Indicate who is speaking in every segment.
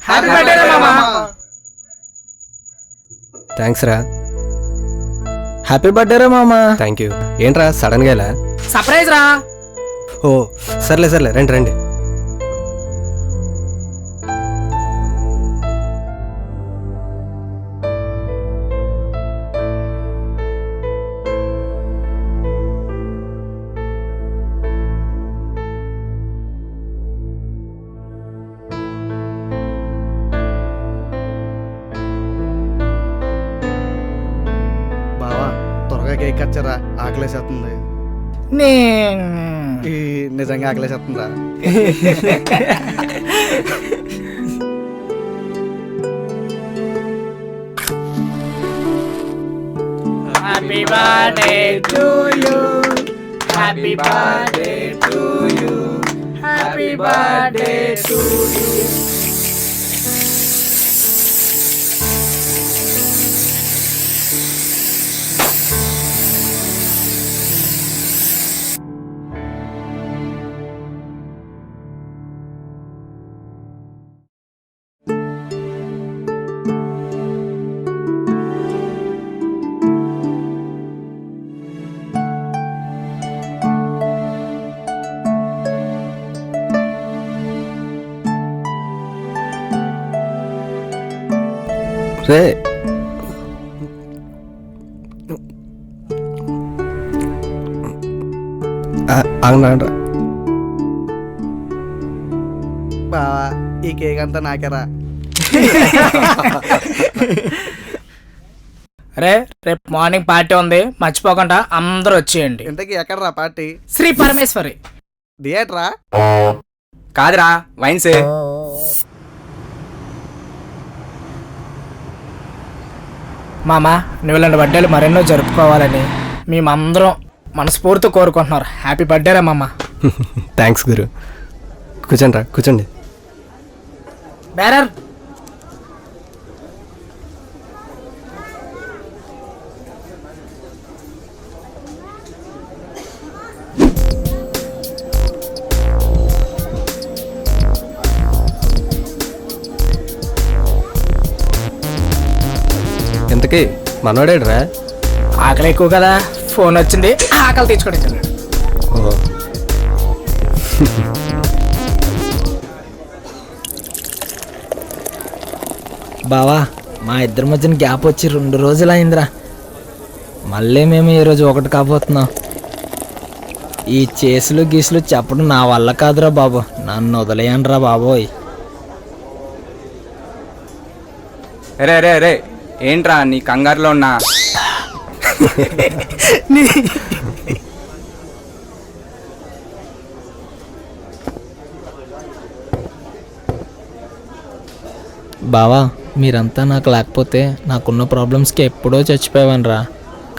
Speaker 1: Happy birthday మామా.
Speaker 2: Thanks రా.
Speaker 3: Happy birthday రా మామా.
Speaker 2: Thank you. ఏంట్రా సడన్గా ఇలా?
Speaker 1: సర్ప్రైజ్ రా.
Speaker 2: ఓ సర్లే రండి రండి.
Speaker 4: బావా త్వరగా కేక్ కచ్చరా, ఆకలేసేస్తుంది. ఈ నిజంగా ఆకలేసేస్తుందా?
Speaker 1: Happy birthday to you, happy birthday to you, happy birthday to you.
Speaker 2: రే ఆగండి.
Speaker 4: బావా ఈ కేక్ అంతా నాకేరా.
Speaker 1: రే రేపు మార్నింగ్ పార్టీ ఉంది, మర్చిపోకుండా అందరూ వచ్చేయండి.
Speaker 4: ఇంతకీ ఎక్కడరా పార్టీ?
Speaker 1: శ్రీ పరమేశ్వరి
Speaker 4: థియేటరా?
Speaker 5: కాదురా వైన్స్.
Speaker 1: మామా నువ్వు ఇలాంటి బర్త్డేలు మరెన్నో జరుపుకోవాలని మేమందరం మనస్ఫూర్తి కోరుకుంటున్నారు. హ్యాపీ బర్త్డే రా మామ.
Speaker 2: థ్యాంక్స్ గురు. కూర్చోండి రా, కూర్చోండి.
Speaker 1: బేరర్
Speaker 2: ఇంతకీ మనోడేడ్రా?
Speaker 1: ఆకలి ఎక్కువ కదా, ఫోన్ వచ్చింది, ఆకలి తెచ్చుకోవడం.
Speaker 2: ఓ
Speaker 3: బావా మా ఇద్దరి మధ్యన గ్యాప్ వచ్చి 2 రోజులు అయిందిరా. మళ్ళీ మేము ఈరోజు ఒకటి కాబోతున్నాం. ఈ చేసులు గీసులు చెప్పడం నా వల్ల కాదురా బాబు, నన్ను వదిలేయండి రా బాబోయ్.
Speaker 5: రే రే రే ఏంట్రా నీ కంగారులో ఉన్నా?
Speaker 3: బావా మీరంతా నాకు లేకపోతే నాకున్న ప్రాబ్లమ్స్కి ఎప్పుడో చచ్చిపోయాను రా.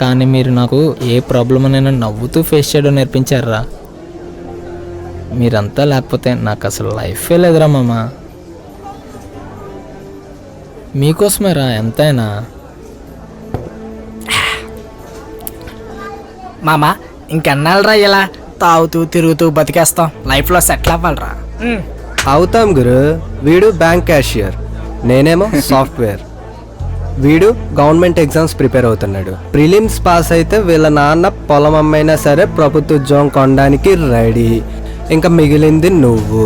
Speaker 3: కానీ మీరు నాకు ఏ ప్రాబ్లం అయినా నవ్వుతూ ఫేస్ చేయడం నేర్పించారా. మీరంతా లేకపోతే నాకు అసలు లైఫే లేదురా మామ. మీకోసమేరా ఎంతైనా.
Speaker 1: మామ ఇంకెన్నాళ్ళరా ఇలా తాగుతూ తిరుగుతూ బతికేస్తాం, లైఫ్లో సెటిల్ అవ్వాలరా.
Speaker 2: అవుతాం గురు. వీడు బ్యాంక్ క్యాషియర్, నేనేమో సాఫ్ట్వేర్. వీడు గవర్నమెంట్ ఎగ్జామ్స్ ప్రిపేర్ అవుతున్నాడు. ప్రిలిమ్స్ పాస్ అయితే వీళ్ళ నాన్న పొలం అమ్మైనా సరే ప్రభుత్వ ఉద్యోగం కొనడానికి రెడీ. ఇంకా మిగిలింది నువ్వు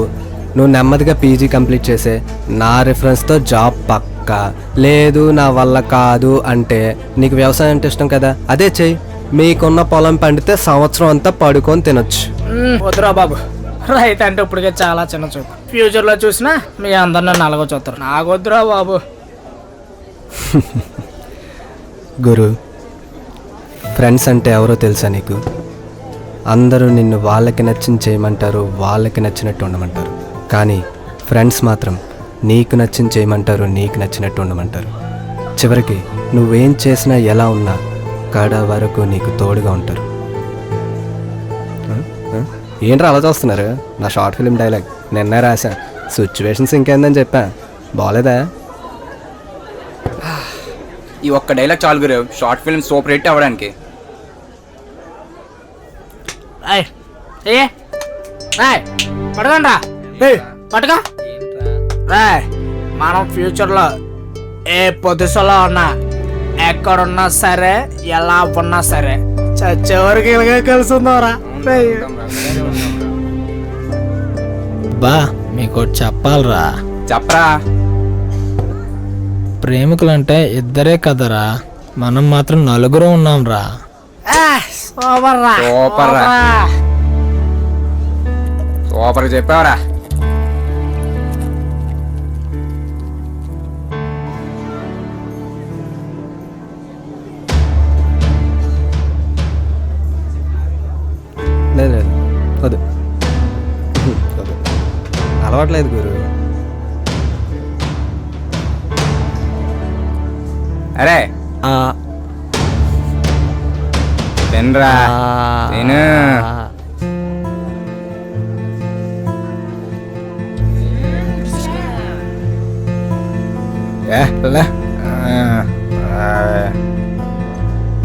Speaker 2: నెమ్మదిగా పీజీ కంప్లీట్ చేసే, నా రిఫరెన్స్తో జాబ్ పక్కా. లేదు నా వల్ల కాదు అంటే నీకు వ్యవసాయం అంటే ఇష్టం కదా, అదే చెయ్యి. మీకున్న పొలం పండితే సంవత్సరం అంతా పడుకొని తినొచ్చు.
Speaker 1: వద్దురా బాబు, రైతు అంటే ఇప్పటికే చాలా చిన్న చూపు. ఫ్యూచర్లో చూసినా మీ అందరిని నలగ చూస్తారు. నాకు వద్దురా బాబు.
Speaker 2: గురు, ఫ్రెండ్స్ అంటే ఎవరో తెలుసా నీకు? అందరూ నిన్ను వాళ్ళకి నచ్చింది చేయమంటారు, వాళ్ళకి నచ్చినట్టు ఉండమంటారు. కానీ ఫ్రెండ్స్ మాత్రం నీకు నచ్చింది చేయమంటారు, నీకు నచ్చినట్టు ఉండమంటారు. చివరికి నువ్వేం చేసినా ఎలా ఉన్నా కడ వరకు నీకు తోడుగా ఉంటారు. ఏంట్రా అలా చూస్తున్నారు? నా షార్ట్ ఫిల్మ్ డైలాగ్ నిన్నే రాశా. సిచ్యువేషన్స్ ఇంకేందని చెప్పా, బాగోలేదా?
Speaker 5: ఈ ఒక్క డైలాగ్ చాలు గురు షార్ట్ ఫిల్మ్ సూపర్ హిట్ అవ్వడానికి.
Speaker 1: పడకండ్రా, పట్టుకో. మనం ఫ్యూచర్లో ఏ పొజిషన్లో ఉన్నా ఎక్కడున్నా సరే ఎలా ఉన్నా సరే చచ్చేవరకు ఇలాగే కలిసి ఉందారా.
Speaker 3: బా మీకు ఒకటి చెప్పాలరా,
Speaker 5: చెప్పరా.
Speaker 3: ప్రేమికులంటే ఇద్దరే కదరా, మనం మాత్రం నలుగురు ఉన్నాంరా.
Speaker 1: సూపర్ రా.
Speaker 5: సూపర్ రా. సూపర్ చెప్పావరా.
Speaker 2: లేదు లేదు వద్దు వద్దు, అలవాట్లేదు గురు.
Speaker 5: అరే
Speaker 2: ఆ,
Speaker 5: తినరా తిను.
Speaker 3: లే.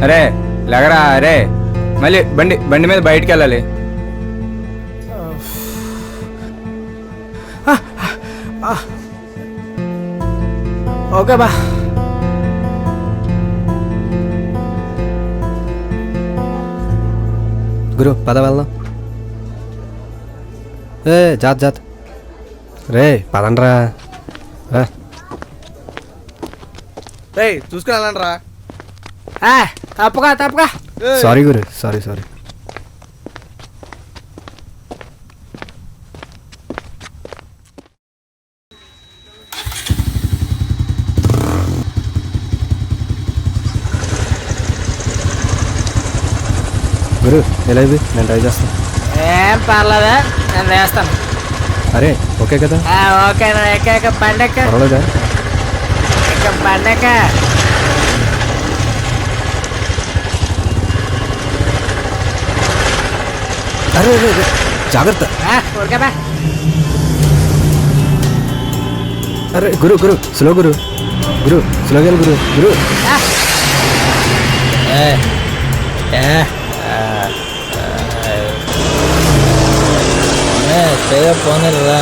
Speaker 5: అరే లేగరా. అరే మళ్ళీ బండి మీద బయటికి వెళ్ళాలి.
Speaker 1: ఓకే బా.
Speaker 2: గురు పద వెళ్దాం. జాత్ జాత్ రే పదండ్రా. రా.
Speaker 4: రేయ్ చూసుకుని వెళ్ళండి రా.
Speaker 1: తప్పగా తప్పగా.
Speaker 2: సారీ గురు, సారీ సారీ. గురు ఎలా ఇది, నేను ట్రై చేస్తాను.
Speaker 1: ఏం పర్లేదా, నేను వేస్తాను.
Speaker 2: అరే ఓకే కదా,
Speaker 1: ఓకే ఎక్క పండక్క
Speaker 2: పర్వాలేదా?
Speaker 1: పండక్క.
Speaker 2: అరే అరే అరే, జాగ్రత్త.
Speaker 1: ఊరికే బా.
Speaker 2: అరే గురు గురు స్లో గురు, గురు స్లోగా గురు. గురు
Speaker 3: పోనరా.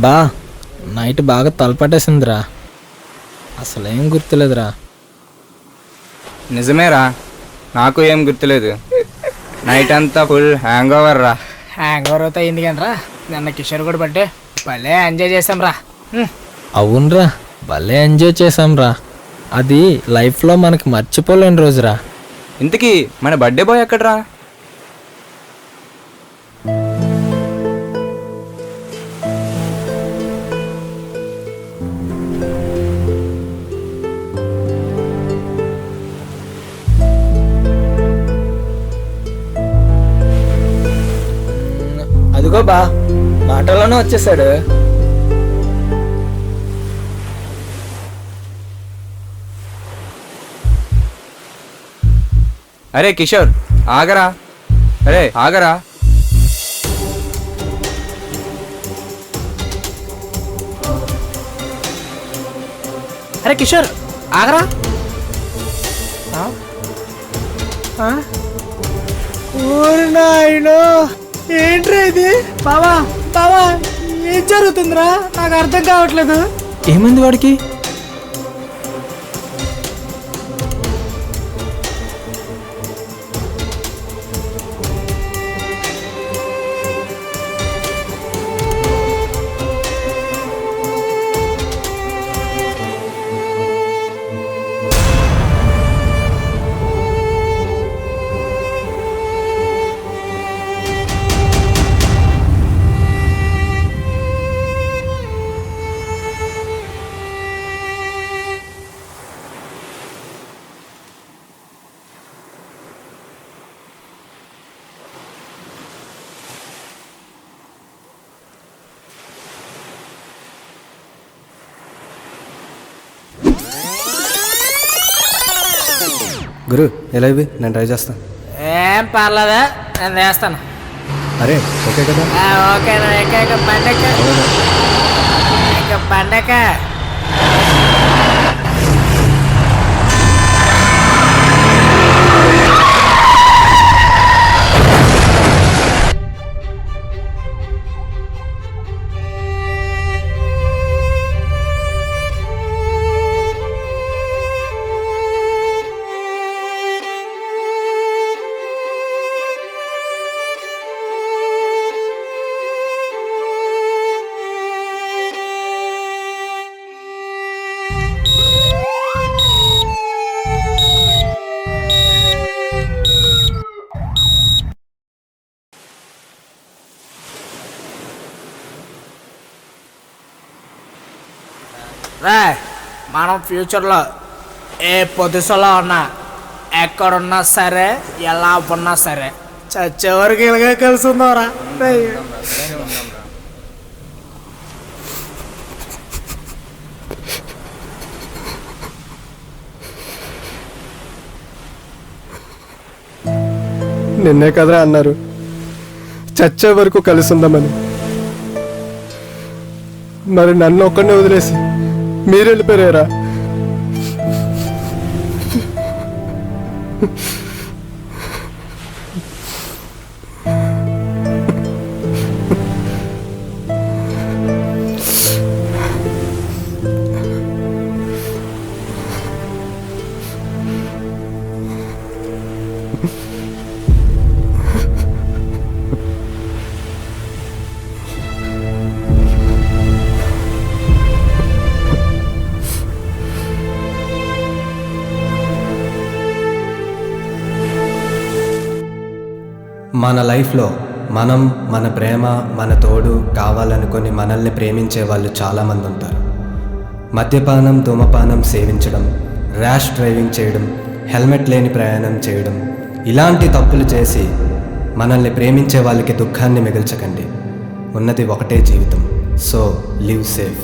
Speaker 3: బా నైట్ బాగా తలపట్టేసిందిరా, అసలేం గుర్తులేదురా.
Speaker 5: నిజమేరా, నాకు ఏం గుర్తులేదు. నైట్ అంతా ఫుల్ హ్యాంగ్ ఓవర్ రా.
Speaker 1: హ్యాంగ్ ఓవర్ అవుతా ఎందుకంట్రా, నిన్న కిషోర్ కూడా బట్టే భలే ఎంజాయ్ చేసాం రా.
Speaker 3: అవునరా, భలే ఎంజాయ్ చేసాంరా. అది లైఫ్లో మనకి మర్చిపోలేని రోజురా.
Speaker 5: ఇంతకీ మన బర్త్డే బాయ్ ఎక్కడ్రా?
Speaker 3: అదిగో బా మాటలోనే వచ్చేసాడు.
Speaker 5: అరే కిషోర్ ఆగరా. అరే ఆగరా.
Speaker 1: అరే కిషోర్ ఆగరా. ఊరి నాయనో, ఏంట్రా ఇది? బావా బావా, ఏం జరుగుతుందిరా, నాకు అర్థం కావట్లేదు.
Speaker 3: ఏమైంది వాడికి?
Speaker 2: గురు ఎలా ఇవి నేను ట్రై చేస్తాను.
Speaker 1: ఏం పర్లేదా, నేను చేస్తాను.
Speaker 2: అరే ఓకే కదా.
Speaker 1: ఓకే పండగ రే, మనం ఫ్యూచర్లో ఏ పొజిషన్లో ఉన్నా, ఎక్కడున్నా సరే, ఎలా ఉన్నా సరే, చచ్చేవరకు ఇలాగే కలిసి ఉందారా.
Speaker 2: నిన్నే కదరా అన్నారు చచ్చే వరకు కలిసి ఉందామని. మరి నన్ను ఒక్కడిని వదిలేసి మీరు వెళ్ళిపోయారా? మన లైఫ్లో మనం, మన ప్రేమ, మన తోడు కావాలనుకొని మనల్ని ప్రేమించే వాళ్ళు చాలామంది ఉంటారు. మద్యపానం, ధూమపానం సేవించడం, ర్యాష్ డ్రైవింగ్ చేయడం, హెల్మెట్ లేని ప్రయాణం చేయడం, ఇలాంటి తప్పులు చేసి మనల్ని ప్రేమించే వాళ్ళకి దుఃఖాన్ని మిగల్చకండి. ఉన్నది ఒకటే జీవితం. So live safe.